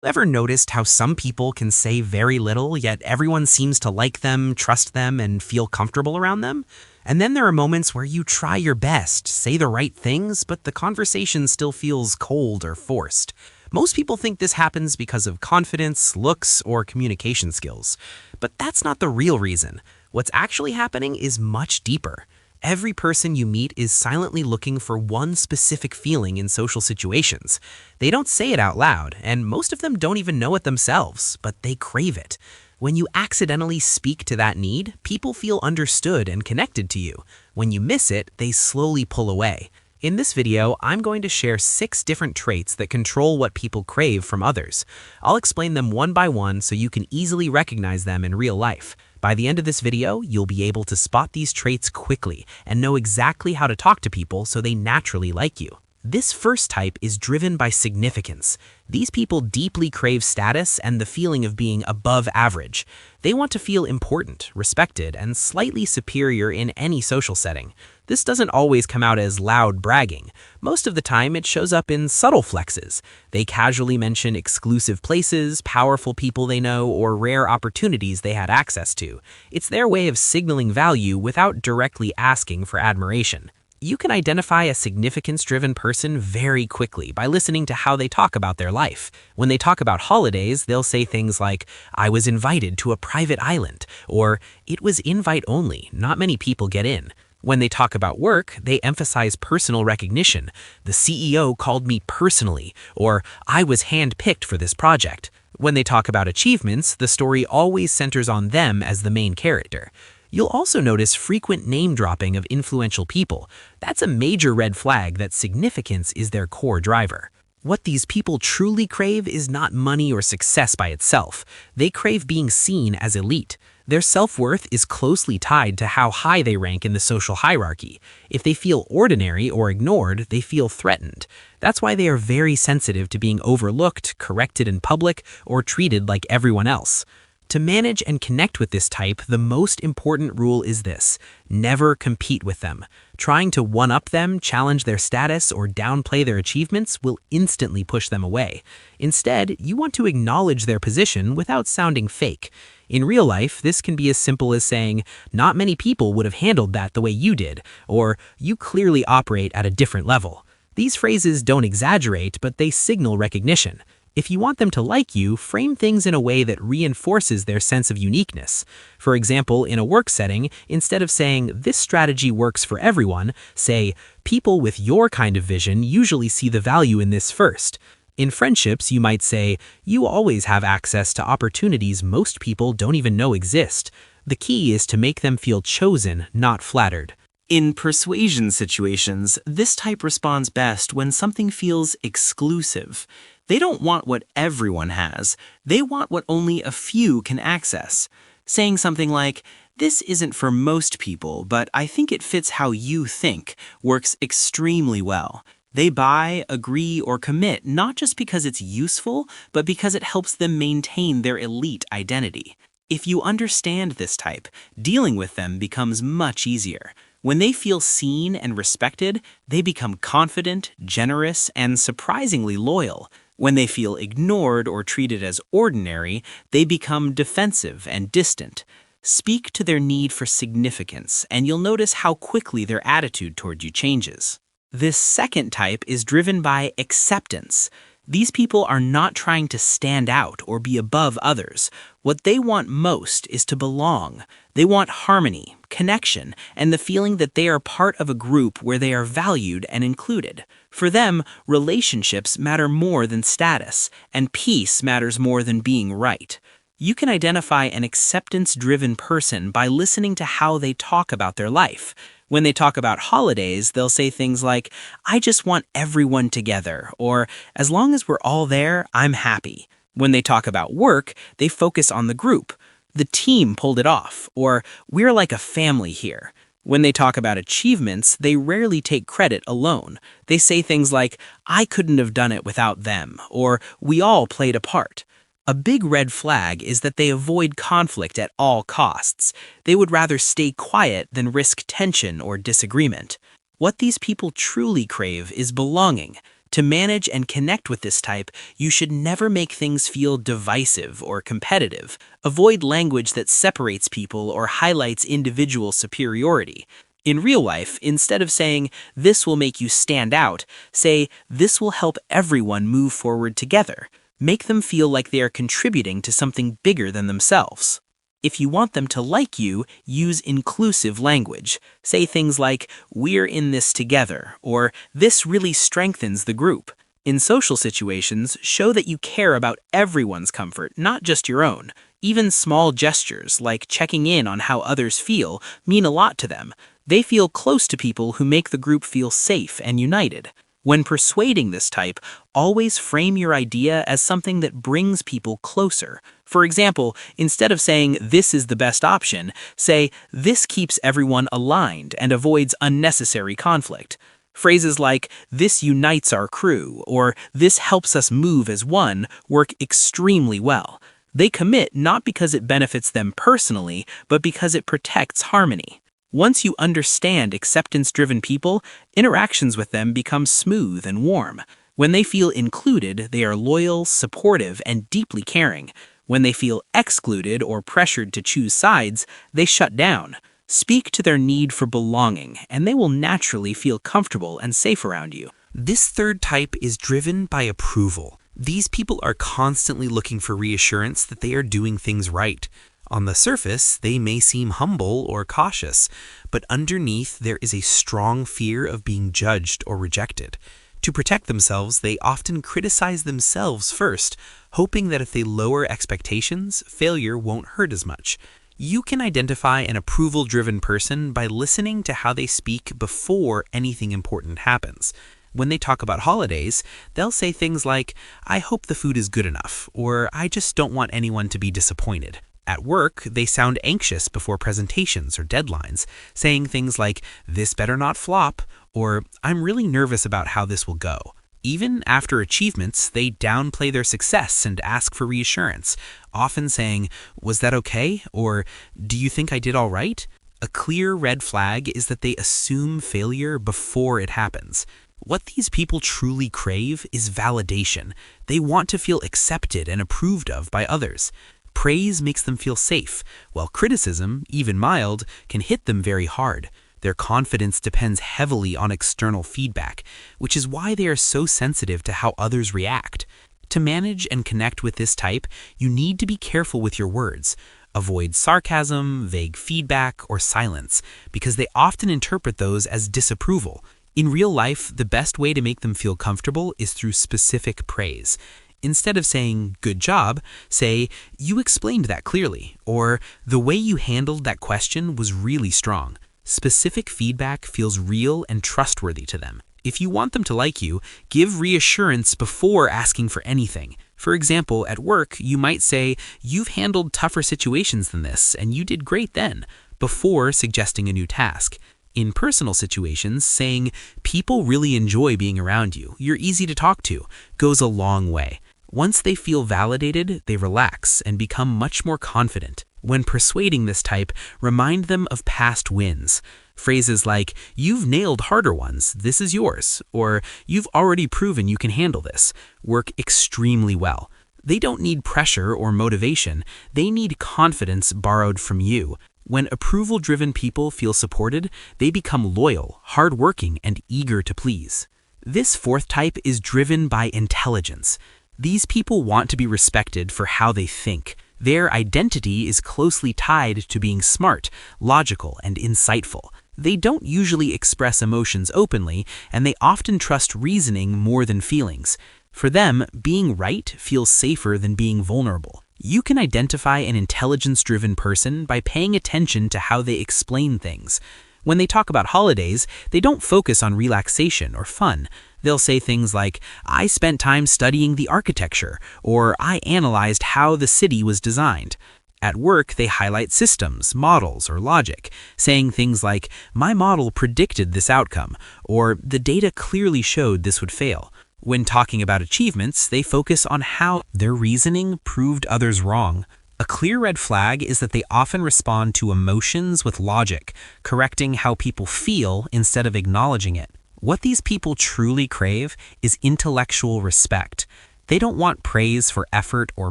Ever noticed how some people can say very little, yet everyone seems to like them, trust them, and feel comfortable around them? And then there are moments where you try your best, say the right things, but the conversation still feels cold or forced. Most people think this happens because of confidence, looks, or communication skills. But that's not the real reason. What's actually happening is much deeper. Every person you meet is silently looking for one specific feeling in social situations. They don't say it out loud, and most of them don't even know it themselves, but they crave it. When you accidentally speak to that need, people feel understood and connected to you. When you miss it, they slowly pull away. In this video, I'm going to share 6 different traits that control what people crave from others. I'll explain them one by one so you can easily recognize them in real life. By the end of this video, you'll be able to spot these traits quickly and know exactly how to talk to people so they naturally like you. This first type is driven by significance. These people deeply crave status and the feeling of being above average. They want to feel important, respected, and slightly superior in any social setting. This doesn't always come out as loud bragging. Most of the time, it shows up in subtle flexes. They casually mention exclusive places, powerful people they know, or rare opportunities they had access to. It's their way of signaling value without directly asking for admiration. You can identify a significance-driven person very quickly by listening to how they talk about their life. When they talk about holidays, they'll say things like, "I was invited to a private island," or "It was invite only, not many people get in." When they talk about work, they emphasize personal recognition. "The CEO called me personally," or "I was hand-picked for this project." When they talk about achievements, the story always centers on them as the main character. You'll also notice frequent name-dropping of influential people. That's a major red flag that significance is their core driver. What these people truly crave is not money or success by itself. They crave being seen as elite. Their self-worth is closely tied to how high they rank in the social hierarchy. If they feel ordinary or ignored, they feel threatened. That's why they are very sensitive to being overlooked, corrected in public, or treated like everyone else. To manage and connect with this type, the most important rule is this: never compete with them. Trying to one-up them, challenge their status, or downplay their achievements will instantly push them away. Instead, you want to acknowledge their position without sounding fake. In real life, this can be as simple as saying, "Not many people would have handled that the way you did," or "You clearly operate at a different level." These phrases don't exaggerate, but they signal recognition. If you want them to like you, frame things in a way that reinforces their sense of uniqueness. For example, in a work setting, instead of saying, "This strategy works for everyone," say, "People with your kind of vision usually see the value in this first." In friendships, you might say, "You always have access to opportunities most people don't even know exist." The key is to make them feel chosen, not flattered. In persuasion situations, this type responds best when something feels exclusive. They don't want what everyone has. They want what only a few can access. Saying something like, "This isn't for most people, but I think it fits how you think," works extremely well. They buy, agree, or commit not just because it's useful, but because it helps them maintain their elite identity. If you understand this type, dealing with them becomes much easier. When they feel seen and respected, they become confident, generous, and surprisingly loyal. When they feel ignored or treated as ordinary, they become defensive and distant. Speak to their need for significance, and you'll notice how quickly their attitude toward you changes. This second type is driven by acceptance. These people are not trying to stand out or be above others. What they want most is to belong. They want harmony, connection, and the feeling that they are part of a group where they are valued and included. For them, relationships matter more than status, and peace matters more than being right. You can identify an acceptance-driven person by listening to how they talk about their life. When they talk about holidays, they'll say things like, "I just want everyone together," or "As long as we're all there, I'm happy." When they talk about work, they focus on the group. "The team pulled it off," or "We're like a family here." When they talk about achievements, they rarely take credit alone. They say things like, "I couldn't have done it without them," or "We all played a part." A big red flag is that they avoid conflict at all costs. They would rather stay quiet than risk tension or disagreement. What these people truly crave is belonging. To manage and connect with this type, you should never make things feel divisive or competitive. Avoid language that separates people or highlights individual superiority. In real life, instead of saying, "This will make you stand out," say, "This will help everyone move forward together." Make them feel like they are contributing to something bigger than themselves. If you want them to like you, use inclusive language. Say things like, "We're in this together," or "This really strengthens the group." In social situations, show that you care about everyone's comfort, not just your own. Even small gestures, like checking in on how others feel, mean a lot to them. They feel close to people who make the group feel safe and united. When persuading this type, always frame your idea as something that brings people closer. For example, instead of saying, "This is the best option," say, "This keeps everyone aligned and avoids unnecessary conflict." Phrases like, "This unites our crew," or "This helps us move as one," work extremely well. They commit not because it benefits them personally, but because it protects harmony. Once you understand acceptance-driven people, interactions with them become smooth and warm. When they feel included, they are loyal, supportive, and deeply caring. When they feel excluded or pressured to choose sides, they shut down. Speak to their need for belonging, and they will naturally feel comfortable and safe around you. This third type is driven by approval. These people are constantly looking for reassurance that they are doing things right. On the surface, they may seem humble or cautious, but underneath there is a strong fear of being judged or rejected. To protect themselves, they often criticize themselves first, hoping that if they lower expectations, failure won't hurt as much. You can identify an approval-driven person by listening to how they speak before anything important happens. When they talk about holidays, they'll say things like, "I hope the food is good enough," or "I just don't want anyone to be disappointed." At work, they sound anxious before presentations or deadlines, saying things like, "This better not flop," or "I'm really nervous about how this will go." Even after achievements, they downplay their success and ask for reassurance, often saying, "Was that okay?" or "Do you think I did all right?" A clear red flag is that they assume failure before it happens. What these people truly crave is validation. They want to feel accepted and approved of by others. Praise makes them feel safe, while criticism, even mild, can hit them very hard. Their confidence depends heavily on external feedback, which is why they are so sensitive to how others react. To manage and connect with this type, you need to be careful with your words. Avoid sarcasm, vague feedback, or silence, because they often interpret those as disapproval. In real life, the best way to make them feel comfortable is through specific praise. Instead of saying, "Good job," say, "You explained that clearly," or "The way you handled that question was really strong." Specific feedback feels real and trustworthy to them. If you want them to like you, give reassurance before asking for anything. For example, at work, you might say, "You've handled tougher situations than this, and you did great then," before suggesting a new task. In personal situations, saying, "People really enjoy being around you, you're easy to talk to," goes a long way. Once they feel validated, they relax and become much more confident. When persuading this type, remind them of past wins. Phrases like, "You've nailed harder ones, this is yours," or "You've already proven you can handle this," work extremely well. They don't need pressure or motivation, they need confidence borrowed from you. When approval-driven people feel supported, they become loyal, hardworking, and eager to please. This fourth type is driven by intelligence. These people want to be respected for how they think. Their identity is closely tied to being smart, logical, and insightful. They don't usually express emotions openly, and they often trust reasoning more than feelings. For them, being right feels safer than being vulnerable. You can identify an intelligence-driven person by paying attention to how they explain things. When they talk about holidays, they don't focus on relaxation or fun. They'll say things like, "I spent time studying the architecture," or "I analyzed how the city was designed." At work, they highlight systems, models, or logic, saying things like, "My model predicted this outcome," or "The data clearly showed this would fail." When talking about achievements, they focus on how their reasoning proved others wrong. A clear red flag is that they often respond to emotions with logic, correcting how people feel instead of acknowledging it. What these people truly crave is intellectual respect. They don't want praise for effort or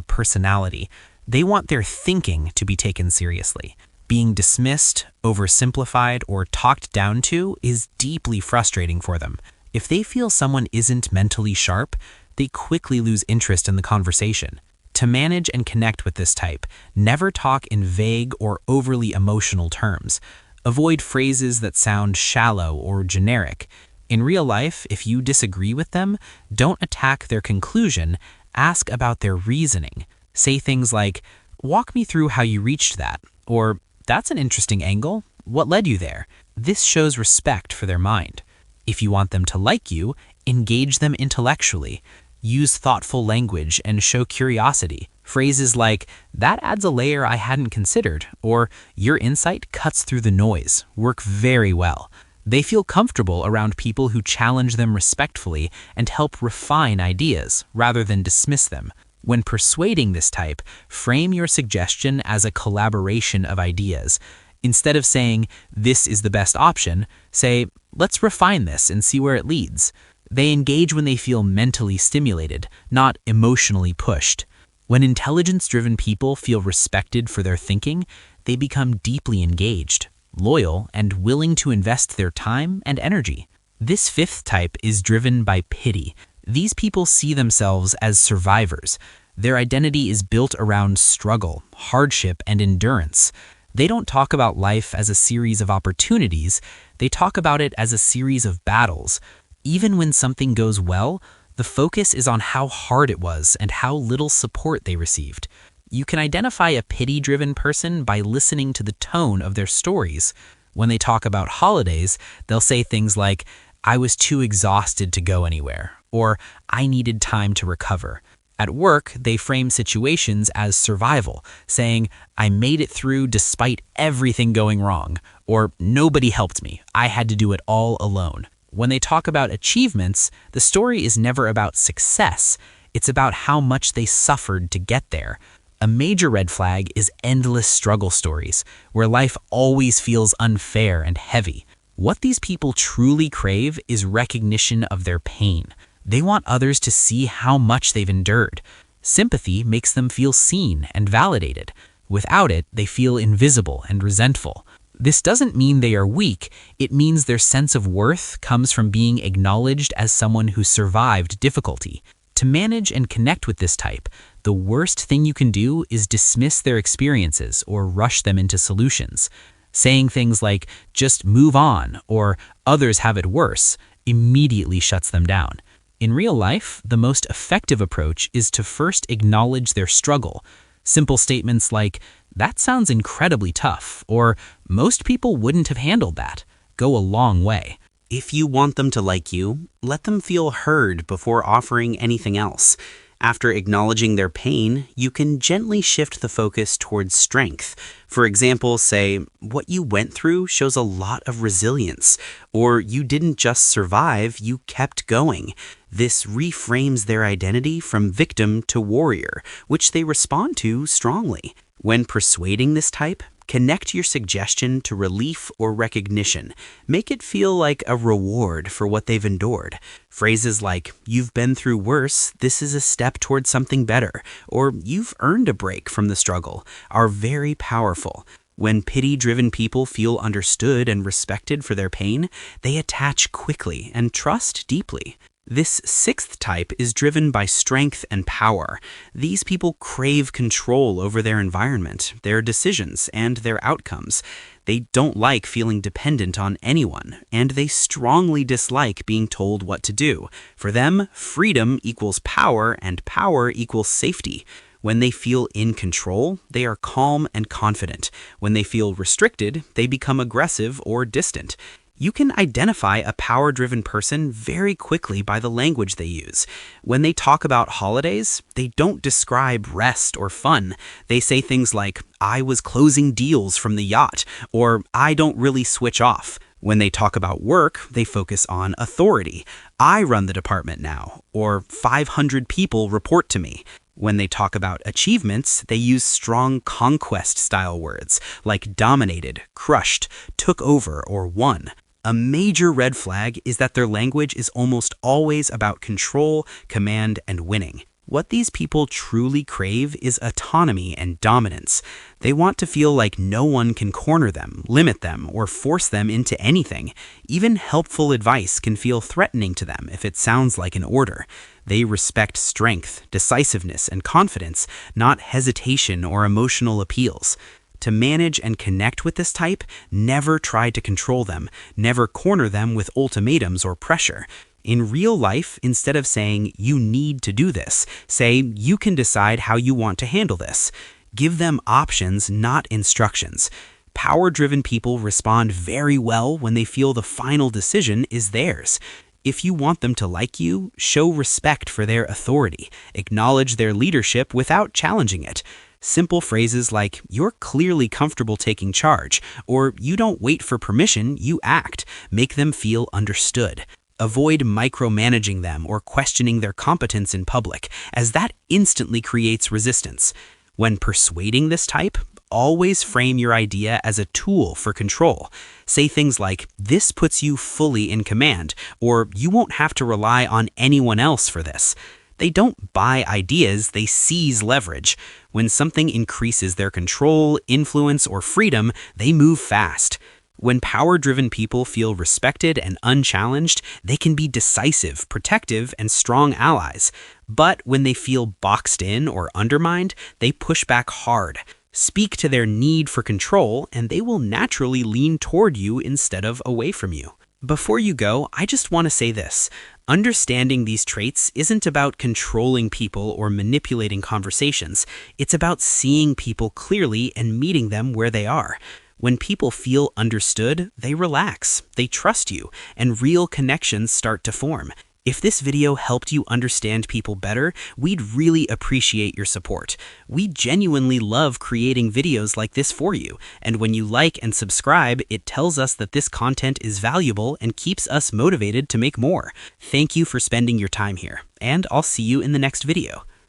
personality. They want their thinking to be taken seriously. Being dismissed, oversimplified, or talked down to is deeply frustrating for them. If they feel someone isn't mentally sharp, they quickly lose interest in the conversation. To manage and connect with this type, never talk in vague or overly emotional terms. Avoid phrases that sound shallow or generic. In real life, if you disagree with them, don't attack their conclusion, ask about their reasoning. Say things like, "Walk me through how you reached that," or "That's an interesting angle. What led you there?" This shows respect for their mind. If you want them to like you, engage them intellectually. Use thoughtful language and show curiosity. Phrases like, "That adds a layer I hadn't considered," or "Your insight cuts through the noise," work very well. They feel comfortable around people who challenge them respectfully and help refine ideas rather than dismiss them. When persuading this type, frame your suggestion as a collaboration of ideas. Instead of saying, "This is the best option," say, "Let's refine this and see where it leads." They engage when they feel mentally stimulated, not emotionally pushed. When intelligence-driven people feel respected for their thinking, they become deeply engaged, loyal, and willing to invest their time and energy. This fifth type is driven by pity. These people see themselves as survivors. Their identity is built around struggle, hardship, and endurance. They don't talk about life as a series of opportunities, they talk about it as a series of battles. Even when something goes well, the focus is on how hard it was and how little support they received. You can identify a pity-driven person by listening to the tone of their stories. When they talk about holidays, they'll say things like, "I was too exhausted to go anywhere," or "I needed time to recover." At work, they frame situations as survival, saying, "I made it through despite everything going wrong," or "Nobody helped me. I had to do it all alone." When they talk about achievements, the story is never about success. It's about how much they suffered to get there. A major red flag is endless struggle stories, where life always feels unfair and heavy. What these people truly crave is recognition of their pain. They want others to see how much they've endured. Sympathy makes them feel seen and validated. Without it, they feel invisible and resentful. This doesn't mean they are weak, it means their sense of worth comes from being acknowledged as someone who survived difficulty. To manage and connect with this type, the worst thing you can do is dismiss their experiences or rush them into solutions. Saying things like, "Just move on," or "Others have it worse," immediately shuts them down. In real life, the most effective approach is to first acknowledge their struggle. Simple statements like, "That sounds incredibly tough," or "Most people wouldn't have handled that," go a long way. If you want them to like you, let them feel heard before offering anything else. After acknowledging their pain, you can gently shift the focus towards strength. For example, say, "What you went through shows a lot of resilience," or "You didn't just survive, you kept going." This reframes their identity from victim to warrior, which they respond to strongly. When persuading this type, connect your suggestion to relief or recognition. Make it feel like a reward for what they've endured. Phrases like, "You've been through worse, this is a step towards something better," or "You've earned a break from the struggle," are very powerful. When pity-driven people feel understood and respected for their pain, they attach quickly and trust deeply. This sixth type is driven by strength and power. These people crave control over their environment, their decisions, and their outcomes. They don't like feeling dependent on anyone, and they strongly dislike being told what to do. For them, freedom equals power, and power equals safety. When they feel in control, they are calm and confident. When they feel restricted, they become aggressive or distant. You can identify a power-driven person very quickly by the language they use. When they talk about holidays, they don't describe rest or fun. They say things like, "I was closing deals from the yacht," or "I don't really switch off." When they talk about work, they focus on authority. "I run the department now," or "500 people report to me." When they talk about achievements, they use strong conquest-style words like dominated, crushed, took over, or won. A major red flag is that their language is almost always about control, command, and winning. What these people truly crave is autonomy and dominance. They want to feel like no one can corner them, limit them, or force them into anything. Even helpful advice can feel threatening to them if it sounds like an order. They respect strength, decisiveness, and confidence, not hesitation or emotional appeals. To manage and connect with this type, never try to control them, never corner them with ultimatums or pressure. In real life, instead of saying, you need to do this, say, you can decide how you want to handle this. Give them options, not instructions. Power-driven people respond very well when they feel the final decision is theirs. If you want them to like you, show respect for their authority. Acknowledge their leadership without challenging it. Simple phrases like, you're clearly comfortable taking charge, or you don't wait for permission, you act, make them feel understood. Avoid micromanaging them or questioning their competence in public, as that instantly creates resistance. When persuading this type, always frame your idea as a tool for control. Say things like, this puts you fully in command, or you won't have to rely on anyone else for this. They don't buy ideas, they seize leverage. When something increases their control, influence, or freedom, they move fast. When power-driven people feel respected and unchallenged, they can be decisive, protective, and strong allies. But when they feel boxed in or undermined, they push back hard. Speak to their need for control, and they will naturally lean toward you instead of away from you. Before you go, I just want to say this. Understanding these traits isn't about controlling people or manipulating conversations. It's about seeing people clearly and meeting them where they are. When people feel understood, they relax, they trust you, and real connections start to form. If this video helped you understand people better, we'd really appreciate your support. We genuinely love creating videos like this for you, and when you like and subscribe, it tells us that this content is valuable and keeps us motivated to make more. Thank you for spending your time here, and I'll see you in the next video.